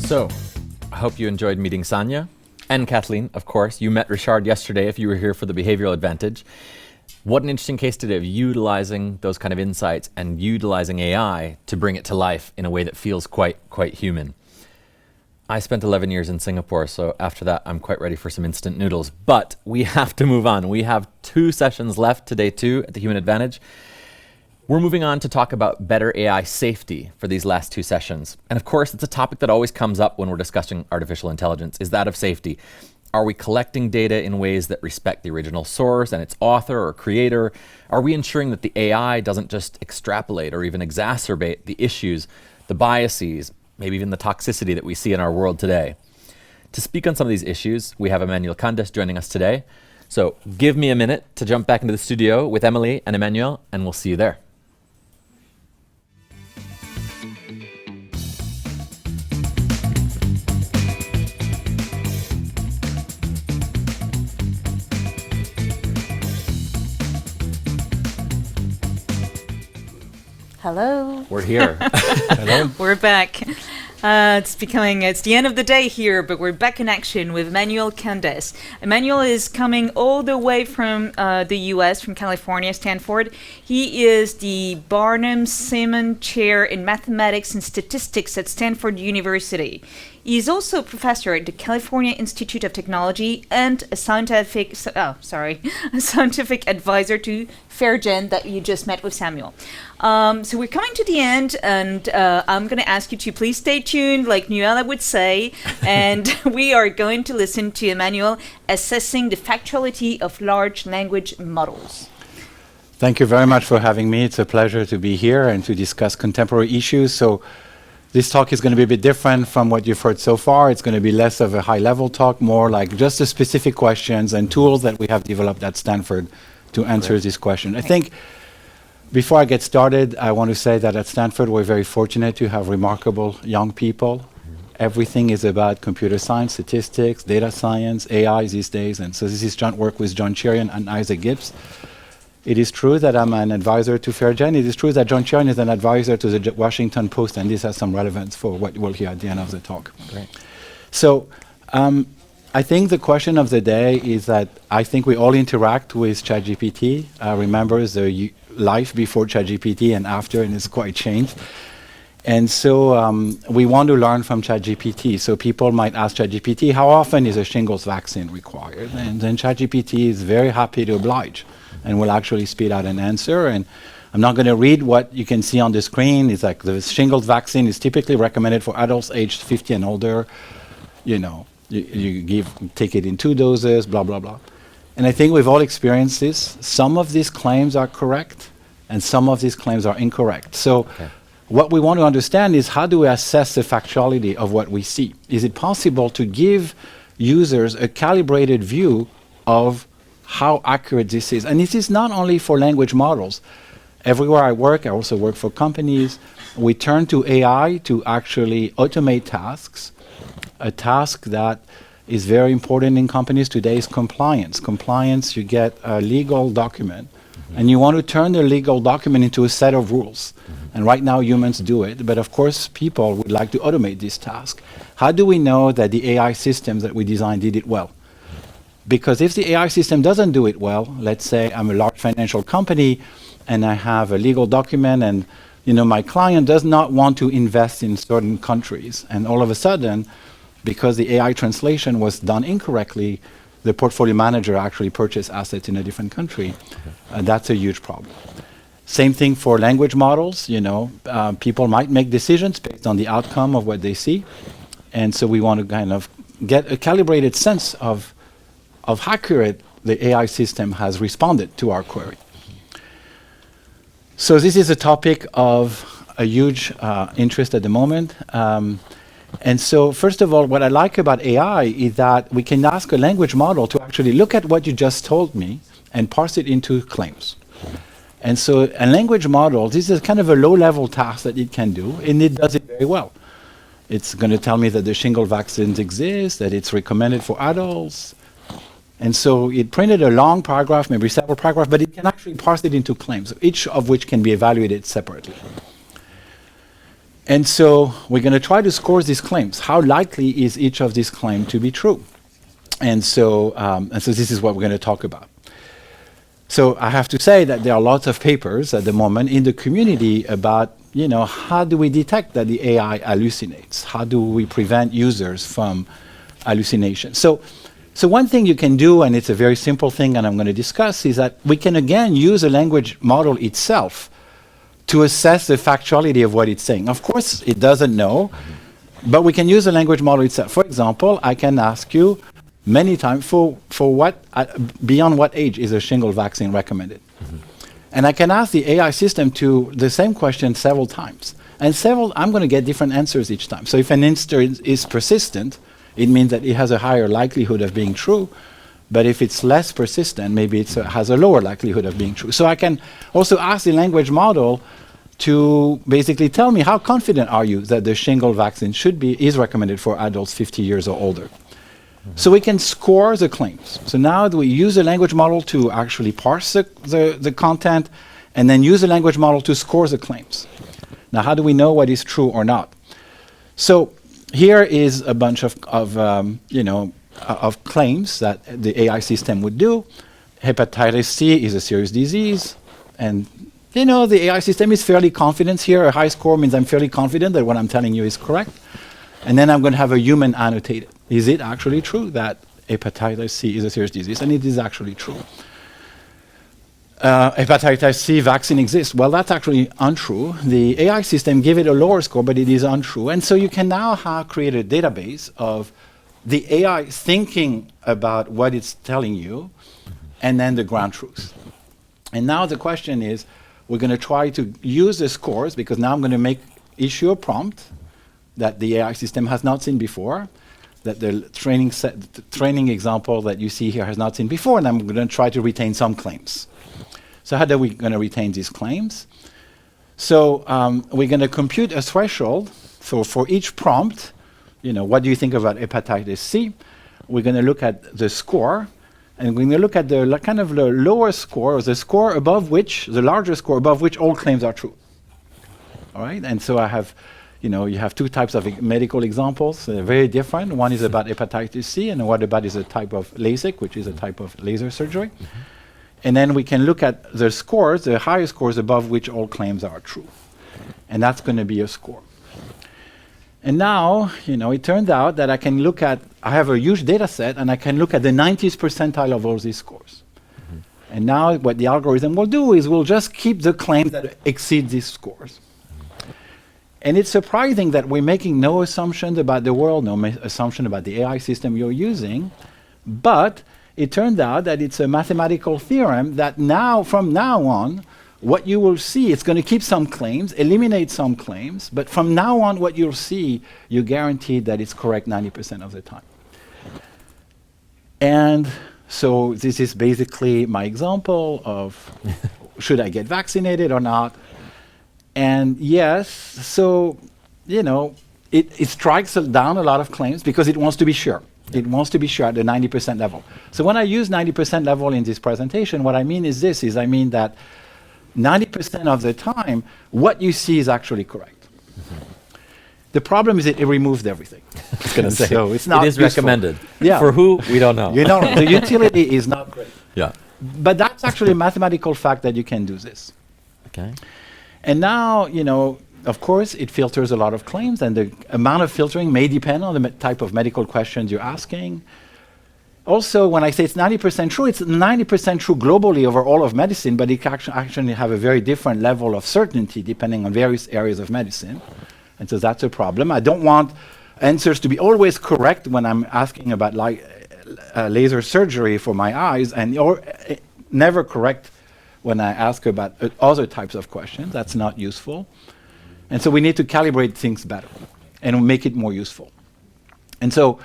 So, I hope you enjoyed meeting Sanya and Kathleen, of course. You met Richard yesterday if you were here for the behavioral advantage. What an interesting case today of utilizing those kind of insights and utilizing AI to bring it to life in a way that feels quite human. I spent 11 years in Singapore, so after that, I'm quite ready for some instant noodles. But we have to move on. We have 2 sessions left today, too, at the Human Advantage. We're moving on to talk about better AI safety for these last 2 sessions. And of course, it's a topic that always comes up when we're discussing artificial intelligence, is that of safety. Are we collecting data in ways that respect the original source and its author or creator? Are we ensuring that the AI doesn't just extrapolate or even exacerbate the issues, the biases, maybe even the toxicity that we see in our world today? To speak on some of these issues, we have Emmanuel Candès joining us today. So give me a minute to jump back into the studio with Emilie and Emmanuel, and we'll see you there. Hello. We're here. Hello. We're back. It's the end of the day here, but we're back in action with Emmanuel Candès. Emmanuel is coming all the way from the US, from California, Stanford. He is the Barnum-Simons Chair in Mathematics and Statistics at Stanford University. He is also a professor at the California Institute of Technology and a scientific advisor to FairGen that you just met with Samuel. So we're coming to the end, and I'm going to ask you to please stay tuned, like Nuala would say, and we are going to listen to Emmanuel assessing the factuality of large language models. Thank you very much for having me. It's a pleasure to be here and to discuss contemporary issues. So this talk is going to be a bit different from what you've heard so far. It's going to be less of a high-level talk, more like just the specific questions and tools that we have developed at Stanford to answer this question. I think before I get started, I want to say that at Stanford, we're very fortunate to have remarkable young people. Everything is about computer science, statistics, data science, AI these days. And so this is joint work with John Cherian and Isaac Gibbs. It is true that I'm an advisor to FairGen. It is true that John Cherian is an advisor to the Washington Post, and this has some relevance for what we'll hear at the end of the talk. Great. So I think the question of the day is that I think we all interact with ChatGPT. Remember the life before ChatGPT and after, and it's quite changed. And so we want to learn from ChatGPT. So people might ask ChatGPT, how often is a shingles vaccine required? And then ChatGPT is very happy to oblige and will actually spit out an answer. And I'm not going to read what you can see on the screen. It's like the shingles vaccine is typically recommended for adults aged 50 and older. You know, you take it in 2 doses, blah, blah, blah. And I think we've all experienced this. Some of these claims are correct, and some of these claims are incorrect. So what we want to understand is, how do we assess the factuality of what we see? Is it possible to give users a calibrated view of how accurate this is? And this is not only for language models. Everywhere I work, I also work for companies, we turn to AI to actually automate tasks. A task that is very important in companies today is compliance. Compliance, you get a legal document, and you want to turn the legal document into a set of rules. And right now humans do it, but of course people would like to automate this task. How do we know that the AI systems that we designed did it well? Because if the AI system doesn't do it well, let's say I'm a large financial company and I have a legal document, and my client does not want to invest in certain countries, and all of a sudden, because the AI translation was done incorrectly, the portfolio manager actually purchased assets in a different country. That's a huge problem. Same thing for language models. People might make decisions based on the outcome of what they see. And so we want to kind of get a calibrated sense of how accurate the AI system has responded to our query. So this is a topic of a huge interest at the moment. And so first of all, what I like about AI is that we can ask a language model to actually look at what you just told me and parse it into claims. And so a language model, this is kind of a low-level task that it can do, and it does it very well. It's going to tell me that the shingle vaccines exist, that it's recommended for adults. And so it printed a long paragraph, maybe several paragraphs, but it can actually parse it into claims, each of which can be evaluated separately. And so we're going to try to score these claims. How likely is each of these claims to be true? And so this is what we're going to talk about. So I have to say that there are lots of papers at the moment in the community about, how do we detect that the AI hallucinates? How do we prevent users from hallucination? So one thing you can do, and it's a very simple thing, and I'm going to discuss, is that we can again use a language model itself to assess the factuality of what it's saying. Of course, it doesn't know, but we can use the language model itself. For example, I can ask you many times for what, beyond what age is a shingle vaccine recommended? And I can ask the AI system to the same question several times. And I'm going to get different answers each time. So if an answer is persistent, it means that it has a higher likelihood of being true. But if it's less persistent, maybe it has a lower likelihood of being true. So I can also ask the language model to basically tell me how confident are you that the shingle vaccine is recommended for adults 50 years or older. So we can score the claims. So now we use the language model to actually parse the content, and then use the language model to score the claims. Now, how do we know what is true or not? So here is a bunch of claims that the AI system would do. Hepatitis C is a serious disease, and the AI system is fairly confident here. A high score means I'm fairly confident that what I'm telling you is correct. And then I'm going to have a human annotate it. Is it actually true that hepatitis C is a serious disease? And it is actually true. Hepatitis C vaccine exists. Well, that's actually untrue. The AI system gave it a lower score, but it is untrue. And so you can now create a database of the AI thinking about what it's telling you, and then the ground truth. And now the question is, we're going to try to use the scores, because now I'm going to issue a prompt that the AI system has not seen before, that the training example that you see here has not seen before, and I'm going to try to retain some claims. So how are we going to retain these claims? So we're going to compute a threshold. So for each prompt, what do you think about hepatitis C? We're going to look at the score, and we're going to look at the kind of the lower score, or the score above which, the larger score above which all claims are true. All right, and so I have, you have two types of medical examples, very different. One is about hepatitis C, and what about is a type of LASIK, which is a type of laser surgery. And then we can look at the scores, the higher scores above which all claims are true. And that's going to be a score. And now, it turned out that I have a huge data set, and I can look at the 90th percentile of all these scores. And now what the algorithm will do is we'll just keep the claims that exceed these scores. And it's surprising that we're making no assumptions about the world, no assumption about the AI system you're using, but it turned out that it's a mathematical theorem that from now on, what you will see, it's going to keep some claims, eliminate some claims, but from now on, what you'll see, you're guaranteed that it's correct 90% of the time. And so this is basically my example of should I get vaccinated or not? And yes, so, it strikes down a lot of claims because it wants to be sure. It wants to be sure at the 90% level. So when I use 90% level in this presentation, what I mean is I mean that 90% of the time, what you see is actually correct. The problem is it removes everything. I was going to say, so it's not it is useful. recommended. Yeah. For who? We don't know. The utility is not great. Yeah. But that's actually a mathematical fact that you can do this. Okay. And now, of course, it filters a lot of claims, and the amount of filtering may depend on the type of medical questions you're asking. Also, when I say it's 90% true, it's 90% true globally over all of medicine, but it can actually have a very different level of certainty depending on various areas of medicine. And so that's a problem. I don't want answers to be always correct when I'm asking about laser surgery for my eyes, and never correct when I ask about other types of questions. That's not useful. And so we need to calibrate things better and make it more useful. And so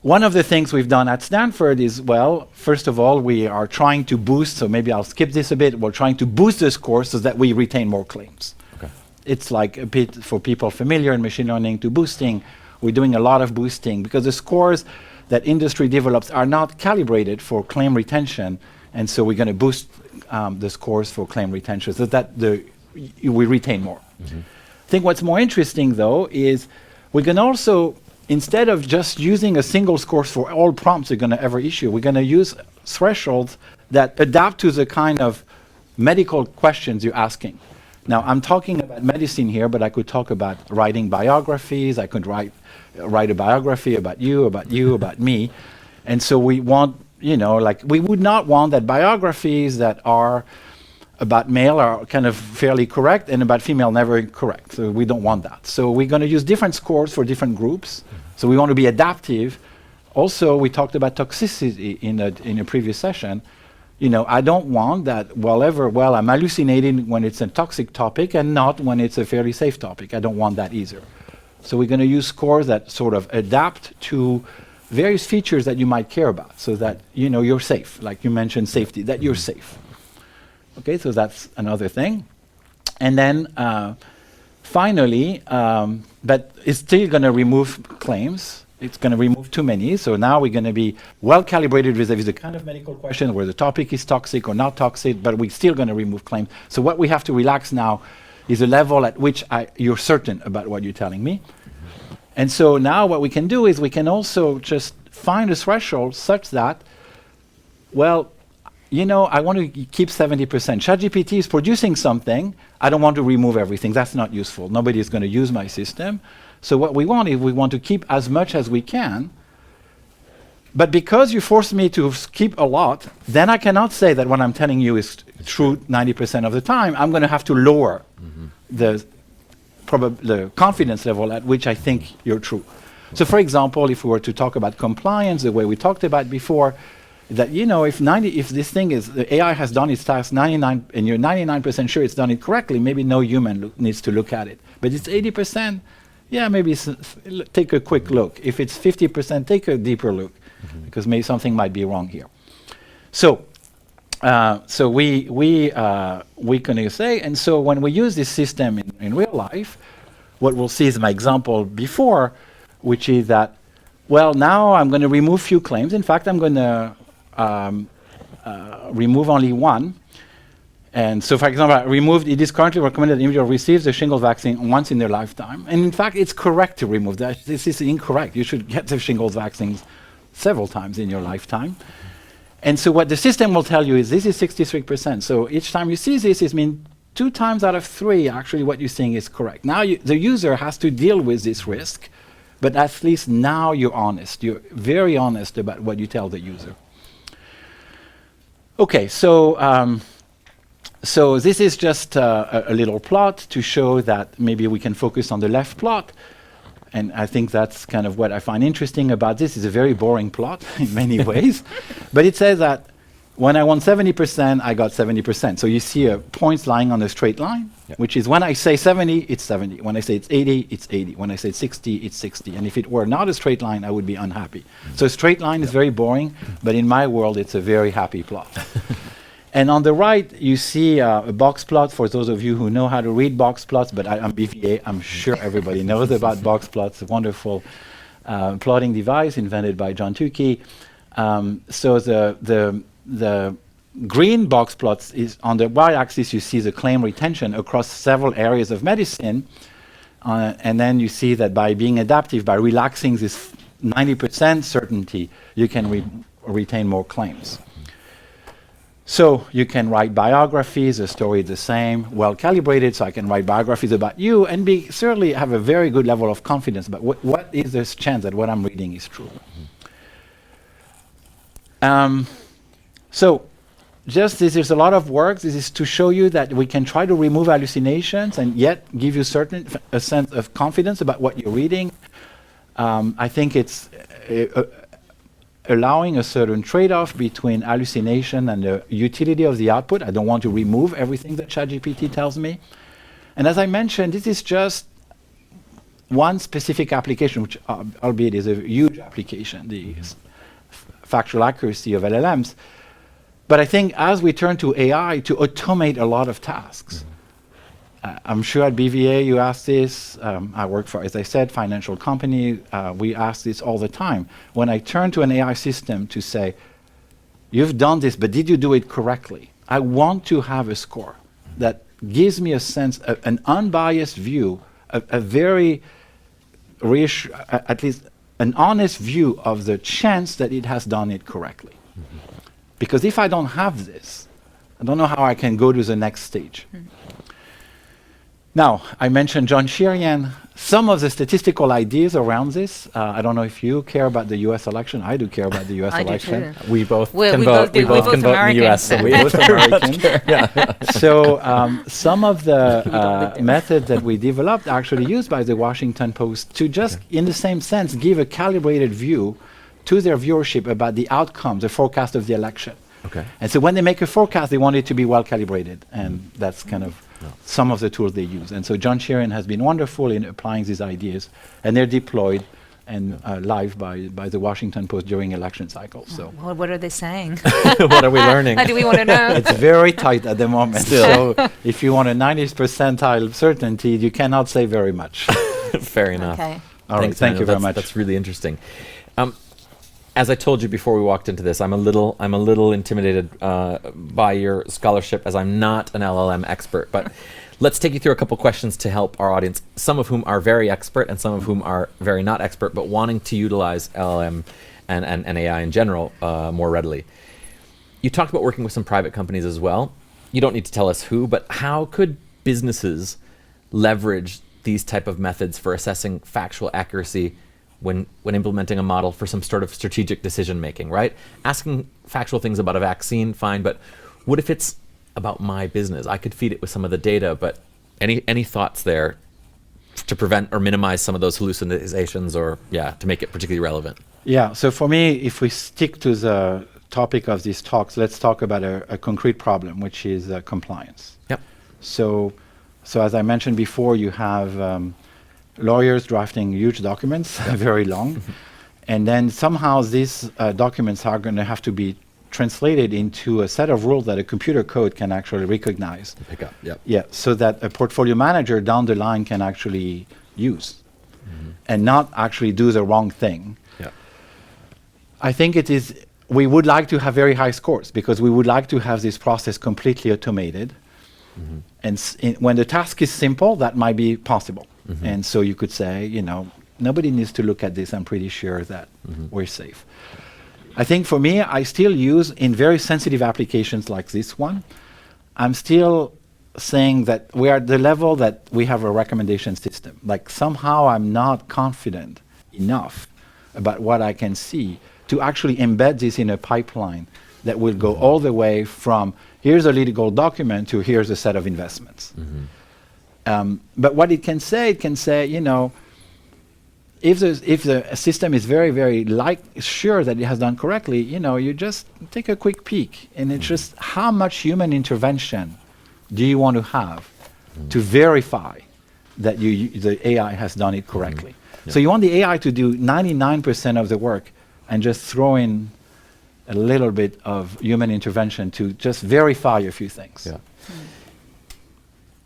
one of the things we've done at Stanford is, first of all, we are trying to boost, so maybe I'll skip this a bit, we're trying to boost the score so that we retain more claims. Okay. It's like a bit for people familiar in machine learning to boosting. We're doing a lot of boosting because the scores that industry develops are not calibrated for claim retention, and so we're going to boost the scores for claim retention so that we retain more. think what's more interesting, though, is we can also, instead of just using a single score for all prompts we're going to ever issue, we're going to use thresholds that adapt to the kind of medical questions you're asking. Now, I'm talking about medicine here, but I could talk about writing biographies. I could write a biography about you, about me. And so we want, like, we would not want that biographies that are about male are kind of fairly correct and about female never correct. So we don't want that. So we're going to use different scores for different groups. So we want to be adaptive. Also, we talked about toxicity in a previous session. I don't want that, I'm hallucinating when it's a toxic topic and not when it's a fairly safe topic. I don't want that either. So we're going to use scores that sort of adapt to various features that you might care about so that, you're safe. Like you mentioned safety, that you're safe. Okay, so that's another thing. And then finally, but it's still going to remove claims. It's going to remove too many. So now we're going to be well calibrated vis-a-vis the kind of medical question where the topic is toxic or not toxic, but we're still going to remove claims. So what we have to relax now is the level at which you're certain about what you're telling me. And so now what we can do is we can also just find a threshold such that, I want to keep 70%. ChatGPT is producing something. I don't want to remove everything. That's not useful. Nobody is going to use my system. So what we want is we want to keep as much as we can. But because you force me to keep a lot, then I cannot say that what I'm telling you is true 90% of the time. I'm going to have to lower the confidence level at which I think you're true. So for example, if we were to talk about compliance, the way we talked about before, that if this thing is, the AI has done its task 99, and you're 99% sure it's done it correctly, maybe no human needs to look at it. But it's 80%, maybe take a quick look. If it's 50%, take a deeper look, because maybe something might be wrong here. So we can say, and so when we use this system in real life, what we'll see is my example before, which is that, now I'm going to remove few claims. In fact, I'm going to remove only one. And so, for example, I removed, it is currently recommended that individual receives the shingles vaccine once in their lifetime. And in fact, it's correct to remove that. This is incorrect. You should get the shingles vaccines several times in your lifetime. And so what the system will tell you is this is 63%. So each time you see this, it means 2 times out of 3, actually what you're saying is correct. Now the user has to deal with this risk, but at least now you're honest. You're very honest about what you tell the user. Okay, so this is just a little plot to show that maybe we can focus on the left plot. And I think that's kind of what I find interesting about this. It's a very boring plot in many ways. But it says that when I want 70%, I got 70%. So you see points lying on a straight line, which is when I say 70, it's 70. When I say it's 80, it's 80. When I say it's 60, it's 60. And if it were not a straight line, I would be unhappy. So a straight line is very boring, but in my world, it's a very happy plot. And on the right, you see a box plot for those of you who know how to read box plots, but I'm BVA. I'm sure everybody knows about box plots, a wonderful plotting device invented by John Tukey. So the green box plots is on the y-axis, you see the claim retention across several areas of medicine. And then you see that by being adaptive, by relaxing this 90% certainty, you can retain more claims. So you can write biographies, the story is the same, well calibrated, so I can write biographies about you and certainly have a very good level of confidence about what is this chance that what I'm reading is true. So there's a lot of work. This is to show you that we can try to remove hallucinations and yet give you a sense of confidence about what you're reading. I think it's allowing a certain trade-off between hallucination and the utility of the output. I don't want to remove everything that ChatGPT tells me. And as I mentioned, this is just one specific application, which albeit is a huge application, the factual accuracy of LLMs. But I think as we turn to AI to automate a lot of tasks, I'm sure at BVA you ask this. I work for, as I said, financial company. We ask this all the time. When I turn to an AI system to say, you've done this, but did you do it correctly? I want to have a score that gives me a sense of an unbiased view a very at least an honest view of the chance that it has done it correctly. Because if I don't have this, I don't know how I can go to the next stage. Now, I mentioned John Sherian. Some of the statistical ideas around this, I don't know if you care about the US election. I do care about the US I do election. too. We both Well, can we vote. both do. We both We're can both vote in the US. So Americans. we Both Americans. So some of the do. methods that we developed are actually used by the Washington Post to just, in the same sense, give a calibrated view to their viewership about the outcome, the forecast of the election. Okay. And so when they make a forecast, they want it to be well calibrated, and that's kind of some of the tools they use. And so John Sherian has been wonderful in applying these ideas, and they're deployed and live by the Washington Post during election cycles. So Well, what are they saying? What are we learning? How do we want to know? it's very tight at the moment. Still. So if you want a 90th percentile certainty, you cannot say very much. Fair enough. Okay. All right, Thanks, thank you Emmanuel. very much. That's really interesting. As I told you before we walked into this, I'm a little intimidated by your scholarship, as I'm not an LLM expert. But let's take you through a couple questions to help our audience, some of whom are very expert and some of whom are very not expert, but wanting to utilize LLM and AI in general more readily. You talked about working with some private companies as well. You don't need to tell us who, but how could businesses leverage these type of methods for assessing factual accuracy when implementing a model for some sort of strategic decision making, right? Asking factual things about a vaccine, fine, but what if it's about my business? I could feed it with some of the data, but any thoughts there to prevent or minimize some of those hallucinations, or to make it particularly relevant? Yeah, so for me, if we stick to the topic of these talks, let's talk about a concrete problem, which is compliance. Yep. So as I mentioned before, you have lawyers drafting huge documents, very long, and then somehow these documents are going to have to be translated into a set of rules that a computer code can actually recognize. Pick up, yep. Yeah, so that a portfolio manager down the line can actually use and not actually do the wrong thing. Yeah. I think we would like to have very high scores because we would like to have this process completely automated. And when the task is simple, that might be possible. And so you could say, nobody needs to look at this. I'm pretty sure that we're safe. I think for me, I still use in very sensitive applications like this one, I'm still saying that we are at the level that we have a recommendation system. Like somehow I'm not confident enough about what I can see to actually embed this in a pipeline that will go all the way from here's a legal document to here's a set of investments. But what it can say, if the system is very, very sure that it has done correctly, you just take a quick peek, and it's just how much human intervention do you want to have to verify that the AI has done it correctly. So you want the AI to do 99% of the work and just throw in a little bit of human intervention to just verify a few things. Yeah.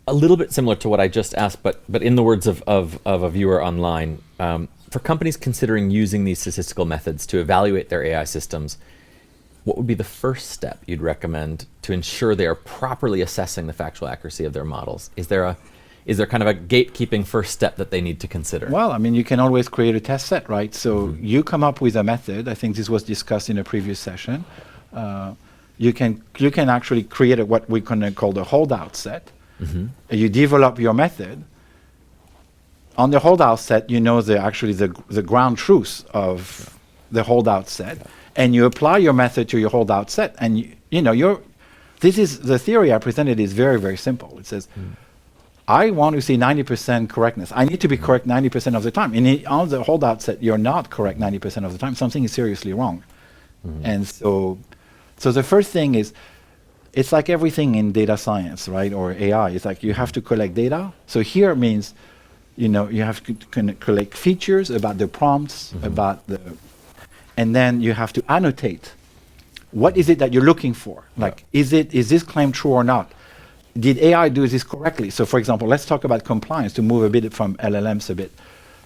A little bit similar to what I just asked, but in the words of a viewer online, for companies considering using these statistical methods to evaluate their AI systems, what would be the first step you'd recommend to ensure they are properly assessing the factual accuracy of their models? Is there kind of a gatekeeping first step that they need to consider? Well, you can always create a test set, right? So you come up with a method. I think this was discussed in a previous session. You can actually create what we can call the holdout set. You develop your method. On the holdout set, the ground truth of the holdout set, and you apply your method to your holdout set. And this is the theory I presented is very, very simple. It says, I want to see 90% correctness. I need to be correct 90% of the time. And on the holdout set, you're not correct 90% of the time. Something is seriously wrong. And so the first thing is, it's like everything in data science, right, or AI. It's like you have to collect data. So here means, you have to collect features about the prompts, and then you have to annotate. What is it that you're looking for? Like, is this claim true or not? Did AI do this correctly? So, for example, let's talk about compliance to move a bit from LLMs a bit.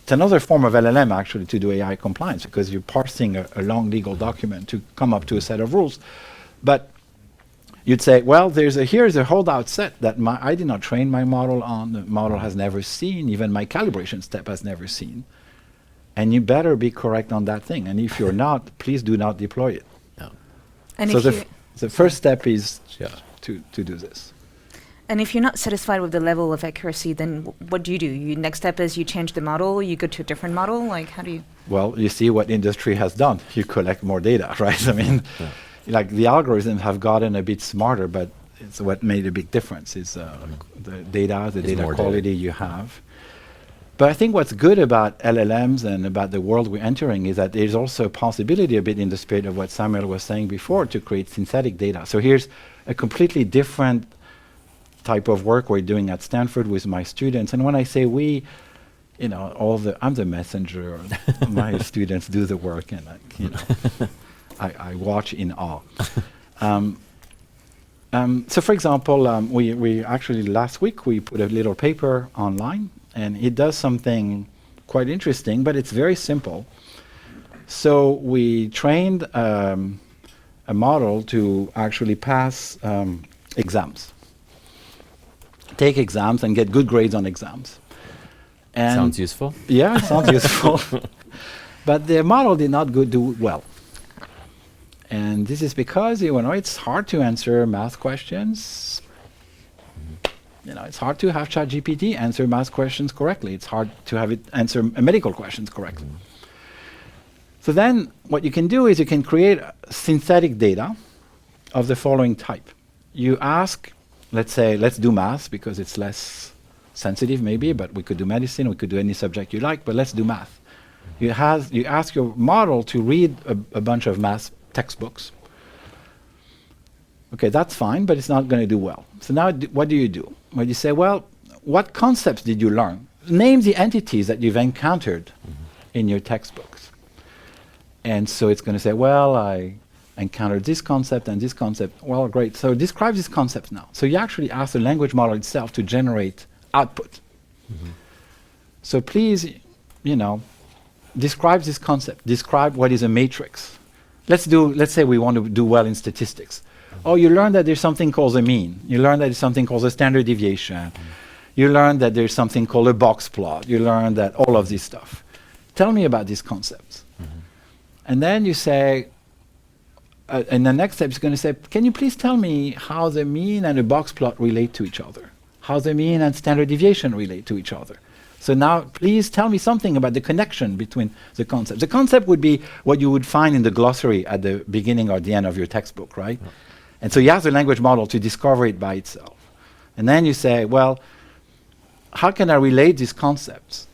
It's another form of LLM actually to do AI compliance because you're parsing a long legal document to come up to a set of rules. But you'd say, well, here's a holdout set that I did not train my model on, the model has never seen, even my calibration step has never seen. And you better be correct on that thing. And if you're not, please do not deploy it. No. And So if the first step is Yeah. to do this. And if you're not satisfied with the level of accuracy, then what do? Next step is you change the model, you go to a different model? Like, how do you? Well, you see what industry has done. You collect more data, right? I mean, like the algorithms have gotten a bit smarter, but it's what made a big difference is the data more quality you have. But I think what's good about LLMs and about the world we're entering is that there's also a possibility, a bit in the spirit of what Samuel was saying before, to create synthetic data. So here's a completely different type of work we're doing at Stanford with my students. And when I say we, I'm the messenger. My students do the work, and I watch in awe. So, for example, we actually last week we put a little paper online, and it does something quite interesting, but it's very simple. So we trained a model to actually pass exams. Take exams and get good grades on exams. And Sounds useful. yeah, it sounds useful. But the model did not do well. And this is because it's hard to answer math questions. It's hard to have ChatGPT answer math questions correctly. It's hard to have it answer medical questions correctly. So then what you can do is you can create synthetic data of the following type. You ask, let's say, let's do math because it's less sensitive maybe, but we could do medicine, we could do any subject you like, but let's do math. You ask your model to read a bunch of math textbooks. Okay, that's fine, but it's not going to do well. So now what do you do? Well, you say, well, what concepts did you learn? Name the entities that you've encountered in your textbooks. And so it's going to say, well, I encountered this concept and this concept. Well, great. So describe these concepts now. So you actually ask the language model itself to generate output. So please, describe this concept. Describe what is a matrix. Let's say we want to do well in statistics. Oh, you learn that there's something called a mean. You learn that there's something called a standard deviation. You learn that there's something called a box plot. You learn that all of this stuff. Tell me about these concepts. And then you say, and the next step is going to say, can you please tell me how the mean and the box plot relate to each other? How the mean and standard deviation relate to each other? So now please tell me something about the connection between the concepts. The concept would be what you would find in the glossary at the beginning or the end of your textbook, right? Yeah. And so you ask the language model to discover it by itself. And then you say, well, how can I relate these concepts?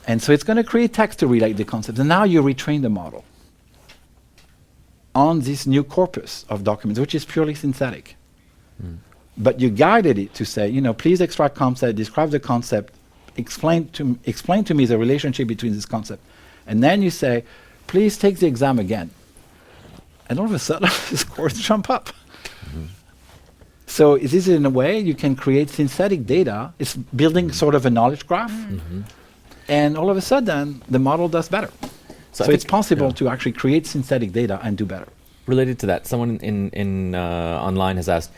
And so it's going to create text to relate the concepts. And now you retrain the model on this new corpus of documents, which is purely synthetic. But you guided it to say, please extract concept, describe the concept, explain to me the relationship between this concept. And then you say, please take the exam again. And all of a sudden, the scores jump up. So this is, in a way, you can create synthetic data. It's building sort of a knowledge graph. And all of a sudden, the model does better. So it's possible to actually create synthetic data and do better. Related to that, someone in online has asked,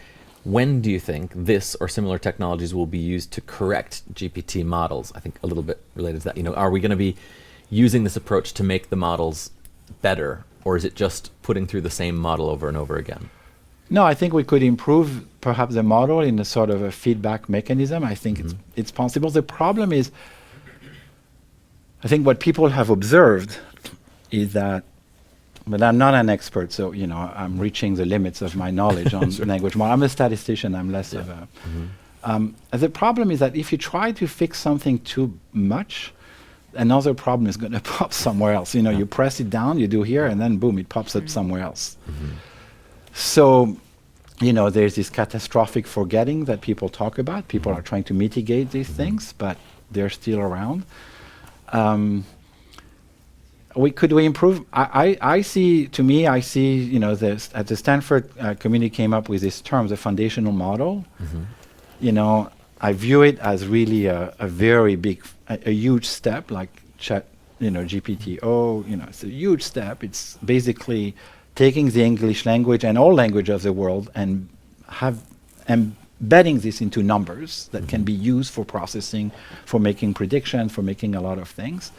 when do you think this or similar technologies will be used to correct GPT models? I think a little bit related to that. Are we going to be using this approach to make the models better, or is it just putting through the same model over and over again? No, I think we could improve perhaps the model in a sort of a feedback mechanism. I think it's possible. The problem is, I think what people have observed is that, but I'm not an expert, so I'm reaching the limits of my knowledge on language model. I'm a statistician. I'm less of a. The problem is that if you try to fix something too much, another problem is going to pop somewhere else. You press it down, you do here, and then boom, it pops up somewhere else. So, there's this catastrophic forgetting that people talk about. People are trying to mitigate these things, but they're still around. Could we improve? I see, at the Stanford community came up with this term, the foundational model. I view it as really a very big, a huge step, like GPT-O, it's a huge step. It's basically taking the English language and all language of the world and embedding this into numbers that can be used for processing, for making predictions, for making a lot of things.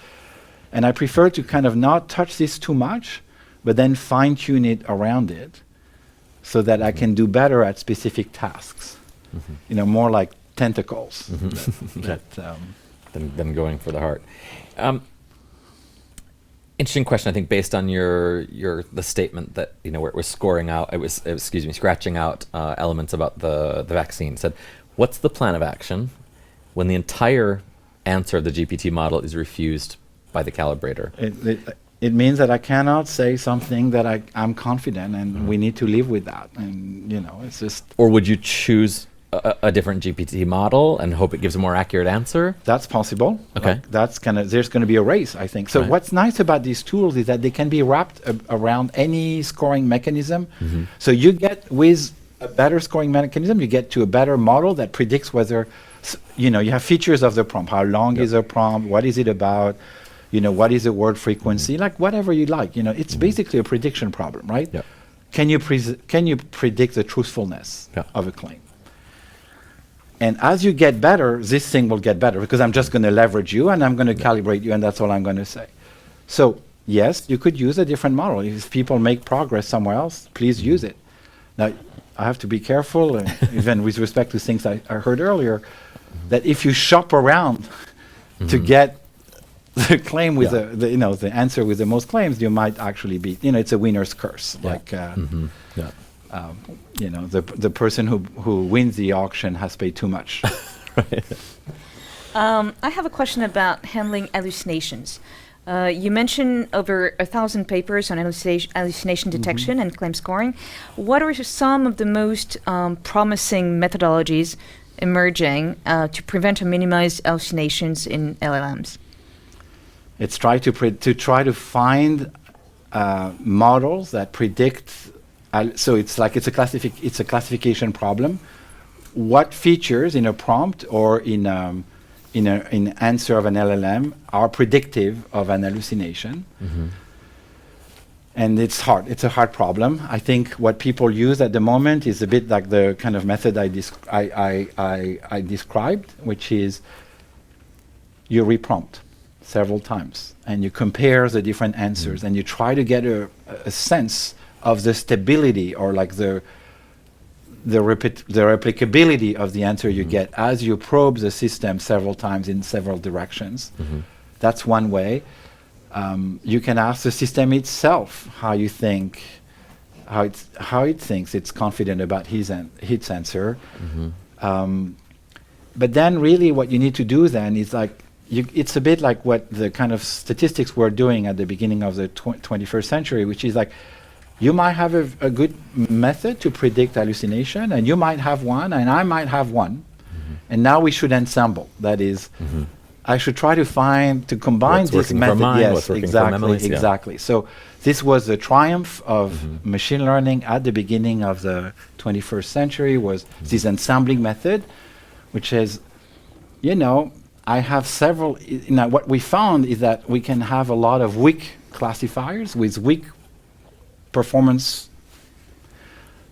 And I prefer to kind of not touch this too much, but then fine-tune it around it so that I can do better at specific tasks. You know, more like tentacles than going for the heart. Interesting question, I think, based on the statement that, you know, where it was scratching out elements about the vaccine. Said, what's the plan of action when the entire answer of the GPT model is refused by the calibrator? It means that I cannot say something that I'm confident, and we need to live with that. And, you know, it's just... Or would you choose a different GPT model and hope it gives a more accurate answer? That's possible. Okay. Like that's there's going to be a race, I think. So what's nice about these tools is that they can be wrapped around any scoring mechanism. So you get, with a better scoring mechanism, you get to a better model that predicts whether, you know, you have features of the prompt. How long is a prompt? What is it about? You know, what is the word frequency? Like whatever you like. You know, it's basically a prediction problem, right? Yep. Can you predict the truthfulness of a claim? And as you get better, this thing will get better, because I'm just going to leverage you and I'm going to calibrate you, and that's all I'm going to say. So yes, you could use a different model. If people make progress somewhere else, please use it. Now, I have to be careful, even with respect to things I heard earlier, that if you shop around to get the claim with the answer with the most claims, you might actually be, you know, it's a winner's curse. Like, you know, the person who wins the auction has paid too much. I have a question about handling hallucinations. You mentioned over 1,000 papers on hallucination detection and claim scoring. What are some of the most promising methodologies emerging to prevent or minimize hallucinations in LLMs? It's try to find models that predict. So it's a classification problem. What features in a prompt or in answer of an LLM are predictive of an hallucination? And it's hard. It's a hard problem. I think what people use at the moment is a bit like the kind of method I described, which is you reprompt several times and you compare the different answers and you try to get a sense of the stability, or like the replicability of the answer you get as you probe the system several times in several directions. That's one way. You can ask the system itself how it thinks it's confident about its answer. But then really what you need to do then is like, it's a bit like what the kind of statistics we're doing at the beginning of the 21st century, which is like, you might have a good method to predict hallucination, and you might have one, and I might have one. And now we should ensemble. That is, I should try to combine this method. Yes, exactly. So this was the triumph of machine learning at the beginning of the 21st century, was this ensembling method, which is, you know, I have several. Now, what we found is that we can have a lot of weak classifiers with weak performance,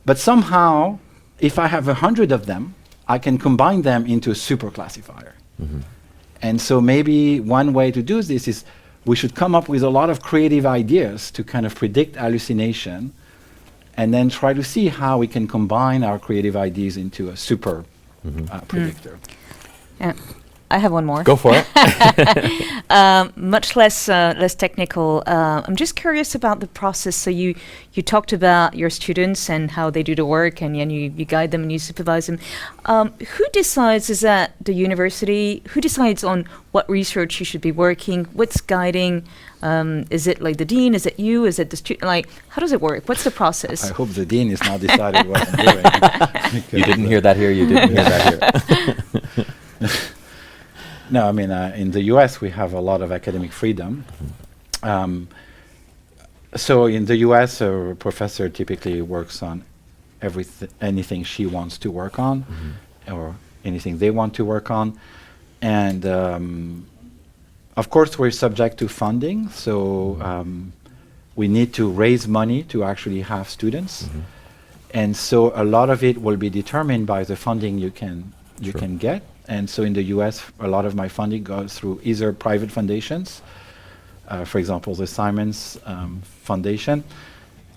but somehow, if I have 100 of them, I can combine them into a super classifier. And so maybe one way to do this is we should come up with a lot of creative ideas to kind of predict hallucination, and then try to see how we can combine our creative ideas into a super predictor. Yeah. I have one more. Go for it. Much less technical. I'm just curious about the process. So you talked about your students and how they do the work, and you guide them and you supervise them. Who decides? Is that the university? Who decides on what research you should be working? What's guiding? Is it like the dean? Is it you? Is it the student? Like, how does it work? What's the process? I hope the dean is not deciding what I'm doing. You didn't hear that here. You didn't hear that here. No, I mean, in the US, we have a lot of academic freedom. So in the US, a professor typically works on anything she wants to work on, or anything they want to work on. And of course, we're subject to funding. So we need to raise money to actually have students. And so a lot of it will be determined by the funding you can get. And so in the US, a lot of my funding goes through either private foundations, for example, the Simons Foundation,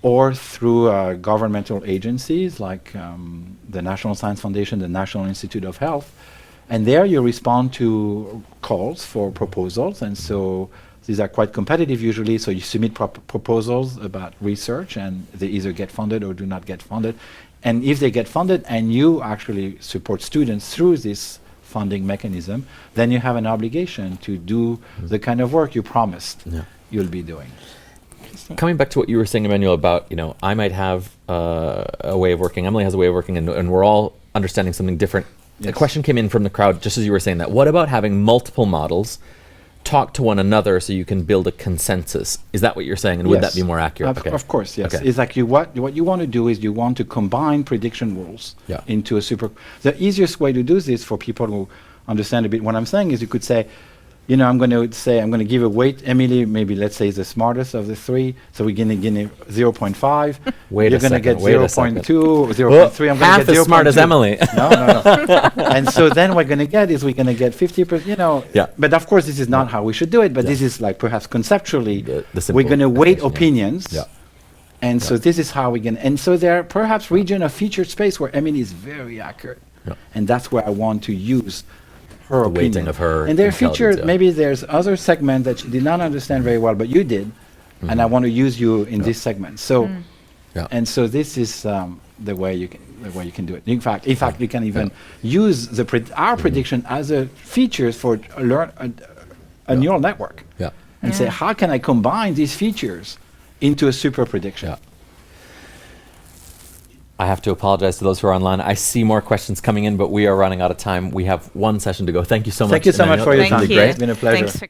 or through governmental agencies like the National Science Foundation, the National Institute of Health. And there you respond to calls for proposals. And so these are quite competitive usually. So you submit proposals about research, and they either get funded or do not get funded. And if they get funded and you actually support students through this funding mechanism, then you have an obligation to do the kind of work you promised you'll be doing. Coming back to what you were saying, Emmanuel, about, I might have a way of working, Emily has a way of working, and we're all understanding something different. Yes. A question came in from the crowd just as you were saying that. What about having multiple models talk to one another so you can build a consensus? Is that what you're saying? And would that be more accurate? Of course, yes. Okay. It's like what you want to do is you want to combine prediction rules into a super... The easiest way to do this for people who understand a bit what I'm saying is you could say, I'm going to give a weight. Emilie, maybe let's say is the smartest of the three. So we're going to give 0.5. You're going to get 0.2, 0.3. Well, I'm going half to get as smart as Emily. No. And so then we're going to get 50%, But of course, this is not how we should do it. But this is like perhaps conceptually, we're going to weight opinions. And so this is how we're going to... And so there are perhaps region of featured space where Emilie is very accurate. And that's where I want to use her opinion. Weighting of her and there are intelligence, features, maybe there's other segment that you did not understand very well, but you did, and I want to use you in this segment. So, and so this is the way you can do it. In fact, you can even use our prediction as a features for a neural network, and say, how can I combine these features into a super prediction? I have to apologize to those who are online. I see more questions coming in, but we are running out of time. We have one session to go. Thank you so much. Thank you so much for your time. Great. It's been a pleasure. Thanks for